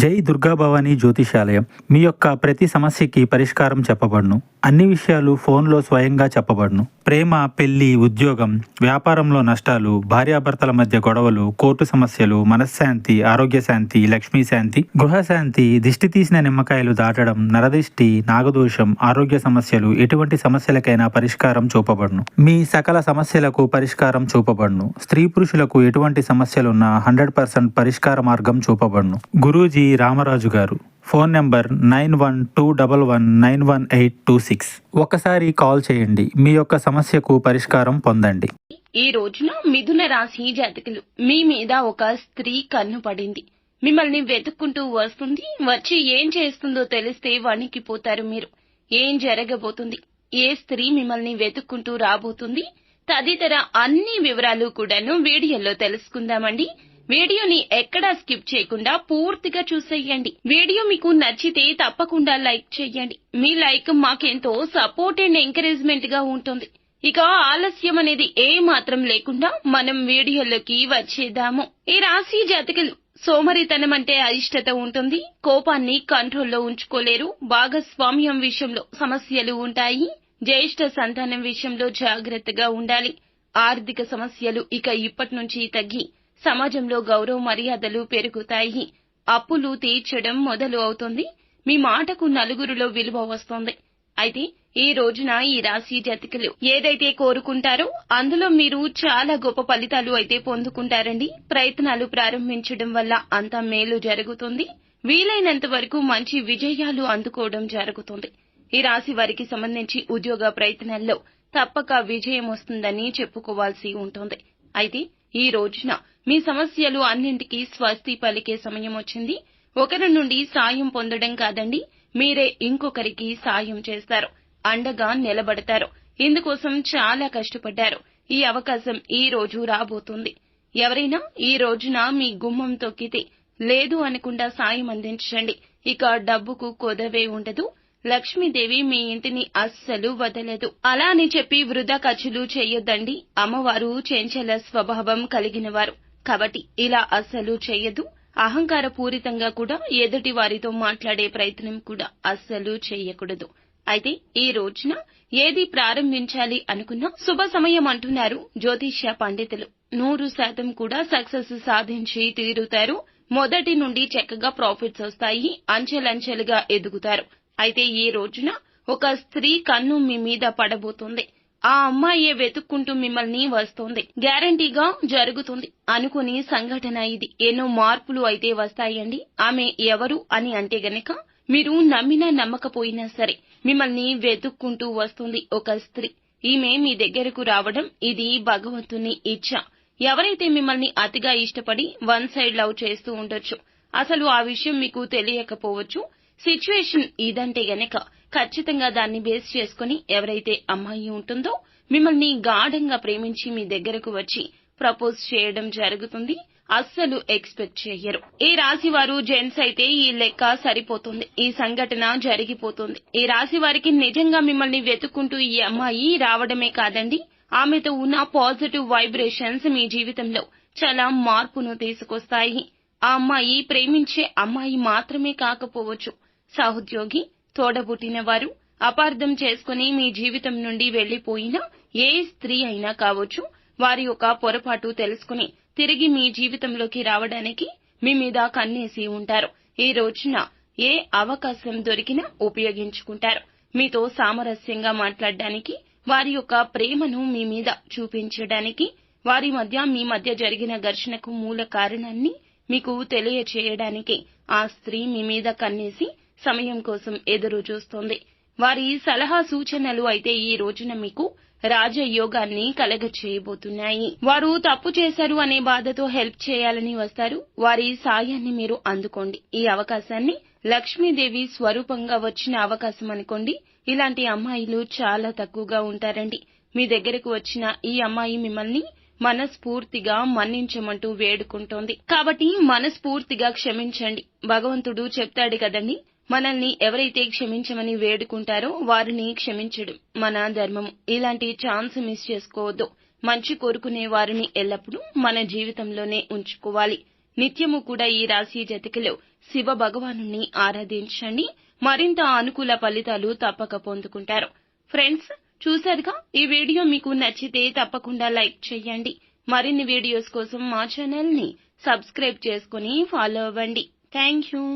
జై దుర్గాభవాని జ్యోతిషాలయం. మీ యొక్క ప్రతి సమస్యకి పరిష్కారం చెప్పబడును. అన్ని విషయాలు ఫోన్లో స్వయంగా చెప్పబడును. ప్రేమ, పెళ్లి, ఉద్యోగం, వ్యాపారంలో నష్టాలు, భార్యాభర్తల మధ్య గొడవలు, కోర్టు సమస్యలు, మనశ్శాంతి, ఆరోగ్య శాంతి, లక్ష్మీ శాంతి, గృహశాంతి, దిష్టి తీసిన నిమ్మకాయలు దాటడం, నరదిష్టి, నాగదోషం, ఆరోగ్య సమస్యలు, ఎటువంటి సమస్యలకైనా పరిష్కారం చూపబడును. మీ సకల సమస్యలకు పరిష్కారం చూపబడును. స్త్రీ పురుషులకు ఎటువంటి సమస్యలున్నా 100% పరిష్కార మార్గం చూపబడును. గురూజీ రామరాజు గారు. Phone number 9121911826. ఒకసారి కాల్ చేయండి. మీ యొక్క సమస్యకు పరిష్కారం పొందండి. ఈ రోజున మిథున రాశి జాతకులు, మీ మీద ఒక స్త్రీ కన్ను పడింది. మిమ్మల్ని వెతుక్కుంటూ వస్తుంది. వచ్చి ఏం చేస్తుందో తెలిస్తే వణికిపోతారు మీరు. ఏం జరగబోతుంది, ఏ స్త్రీ మిమ్మల్ని వెతుక్కుంటూ రాబోతుంది, తదితర అన్ని వివరాలు కూడాను వీడియోలో తెలుసుకుందామండి. వీడియోని ఎక్కడా స్కిప్ చేయకుండా పూర్తిగా చూసేయండి. వీడియో మీకు నచ్చితే తప్పకుండా లైక్ చేయండి. మీ లైక్ మాకెంతో సపోర్ట్ అండ్ ఎంకరేజ్మెంట్ గా ఉంటుంది. ఇక ఆలస్యం అనేది ఏ మాత్రం లేకుండా మనం వీడియోలోకి వచ్చేద్దాము. ఈ రాశి జాతకులు, సోమరితనం అంటే అయిష్టత ఉంటుంది. కోపాన్ని కంట్రోల్లో ఉంచుకోలేరు. భాగస్వామ్యం విషయంలో సమస్యలు ఉంటాయి. జ్యేష్ఠ సంతానం విషయంలో జాగ్రత్తగా ఉండాలి. ఆర్థిక సమస్యలు ఇక ఇప్పటి నుంచి తగ్గి సమాజంలో గౌరవ మర్యాదలు పెరుగుతాయి. అప్పులు తీర్చడం మొదలు అవుతుంది. మీ మాటకు నలుగురిలో విలువ వస్తుంది. అయితే ఈ రోజున ఈ రాశి జాతకులు ఏదైతే కోరుకుంటారో అందులో మీరు చాలా గొప్ప ఫలితాలు అయితే పొందుకుంటారండి. ప్రయత్నాలు ప్రారంభించడం వల్ల అంతా మేలు జరుగుతుంది. వీలైనంత వరకు మంచి విజయాలు అందుకోవడం జరుగుతుంది. ఈ రాశి వారికి సంబంధించి ఉద్యోగ ప్రయత్నాల్లో తప్పక విజయం వస్తుందని చెప్పుకోవాల్సి ఉంటుంది. అయితే ఈ రోజున మీ సమస్యలు అన్నింటికీ స్వస్తి పలికే సమయం వచ్చింది. ఒకరి నుండి సాయం పొందడం కాదండి, మీరే ఇంకొకరికి సాయం చేస్తారు. అండగా నిలబడతారు. ఇందుకోసం చాలా కష్టపడ్డారు. ఈ అవకాశం ఈ రోజు రాబోతుంది. ఎవరైనా ఈ రోజున మీ గుమ్మం తొక్కితే లేదు అనకుండా సాయం అందించండి. ఇక డబ్బుకు కొదవే ఉండదు. లక్ష్మీదేవి మీ ఇంటిని అస్సలు వదలదు. అలా అని చెప్పి వృధా ఖర్చులు చేయొద్దండి. అమ్మవారు చెంచల స్వభావం కలిగినవారు కాబట్టి ఇలా అస్సలు చేయదు. అహంకార పూరితంగా కూడా ఎదుటి వారితో మాట్లాడే ప్రయత్నం కూడా అస్సలు చేయకూడదు. అయితే ఈ రోజున ఏది ప్రారంభించాలి అనుకున్నా శుభ సమయం అంటున్నారు జ్యోతిష్య పండితులు. 100% కూడా సక్సెస్ సాధించి తీరుతారు. మొదటి నుండి చక్కగా ప్రాఫిట్స్ వస్తాయి. అంచెలంచెలుగా ఎదుగుతారు. అయితే ఈ రోజున ఒక స్త్రీ కన్ను మీ మీద పడబోతుంది. ఆ అమ్మాయే వెతుక్కుంటూ మిమ్మల్ని వస్తోంది. గ్యారంటీగా జరుగుతుంది అనుకుని సంఘటన ఇది. ఎన్నో మార్పులు అయితే వస్తాయండి. ఆమె ఎవరు అని అంటే గనక మీరు నమ్మినా నమ్మకపోయినా సరే మిమ్మల్ని వెతుక్కుంటూ వస్తుంది ఒక స్త్రీ. ఈమె మీ దగ్గరకు రావడం ఇది భగవంతుని ఇచ్ఛ. ఎవరైతే మిమ్మల్ని అతిగా ఇష్టపడి వన్ సైడ్ లవ్ చేస్తూ ఉండొచ్చు, అసలు ఆ విషయం మీకు తెలియకపోవచ్చు. సిచ్యువేషన్ ఇదంటే గనక ఖచ్చితంగా దాన్ని బేస్ చేసుకుని ఎవరైతే అమ్మాయి ఉంటుందో మిమ్మల్ని గాఢంగా ప్రేమించి మీ దగ్గరకు వచ్చి ప్రపోజ్ చేయడం జరుగుతుంది. అస్సలు ఎక్స్పెక్ట్ చేయరు. ఈ రాశి వారు జెంట్స్ అయితే ఈ లెక్క సరిపోతుంది. ఈ సంఘటన జరిగిపోతుంది. ఈ రాశి వారికి నిజంగా మిమ్మల్ని వెతుక్కుంటూ ఈ అమ్మాయి రావడమే కాదండి, ఆమెతో ఉన్న పాజిటివ్ వైబ్రేషన్స్ మీ జీవితంలో చాలా మార్పును తీసుకొస్తాయి. ఆ అమ్మాయి ప్రేమించే అమ్మాయి మాత్రమే కాకపోవచ్చు. సహోద్యోగి, తోడబుట్టిన వారు, అపార్థం చేసుకుని మీ జీవితం నుండి వెళ్లిపోయిన ఏ స్త్రీ అయినా కావచ్చు. వారి యొక్క పొరపాటు తెలుసుకుని తిరిగి మీ జీవితంలోకి రావడానికి మీ మీద కన్నేసి ఉంటారు. ఈ రోజున ఏ అవకాశం దొరికినా ఉపయోగించుకుంటారు. మీతో సామరస్యంగా మాట్లాడడానికి, వారి యొక్క ప్రేమను మీ మీద చూపించడానికి, వారి మధ్య మీ మధ్య జరిగిన ఘర్షణకు మూల కారణాన్ని మీకు తెలియచేయడానికి ఆ స్త్రీ మీ మీద కన్నేసి సమయం కోసం ఎదురు చూస్తోంది. వారి సలహా సూచనలు అయితే ఈ రోజున మీకు రాజయోగాన్ని కలగచేయబోతున్నాయి. వారు తప్పు చేశారు అనే బాధతో హెల్ప్ చేయాలని వస్తారు. వారి సాయాన్ని మీరు అందుకోండి. ఈ అవకాశాన్ని లక్ష్మీదేవి స్వరూపంగా వచ్చిన అవకాశం అనుకోండి. ఇలాంటి అమ్మాయిలు చాలా తక్కువగా ఉంటారండి. మీ దగ్గరకు వచ్చిన ఈ అమ్మాయి మిమ్మల్ని మనస్ఫూర్తిగా మన్నించమంటూ వేడుకుంటోంది. కాబట్టి మనస్ఫూర్తిగా క్షమించండి. భగవంతుడు చెప్తాడు కదండి, మనల్ని ఎవరైతే క్షమించమని వేడుకుంటారో వారిని క్షమించడం మన ధర్మము. ఇలాంటి ఛాన్స్ మిస్ చేసుకోవద్దు. మంచి కోరుకునే వారిని ఎల్లప్పుడూ మన జీవితంలోనే ఉంచుకోవాలి. నిత్యము కూడా ఈ రాశి జాతకులు శివ భగవానుని ఆరాధించండి. మరింత అనుకూల ఫలితాలు తప్పక పొందుకుంటారు. ఫ్రెండ్స్, చూశారుగా, ఈ వీడియో మీకు నచ్చితే తప్పకుండా లైక్ చేయండి. మరిన్ని వీడియోస్ కోసం మా ఛానల్ ని సబ్స్క్రైబ్ చేసుకుని ఫాలో అవ్వండి. Thank you.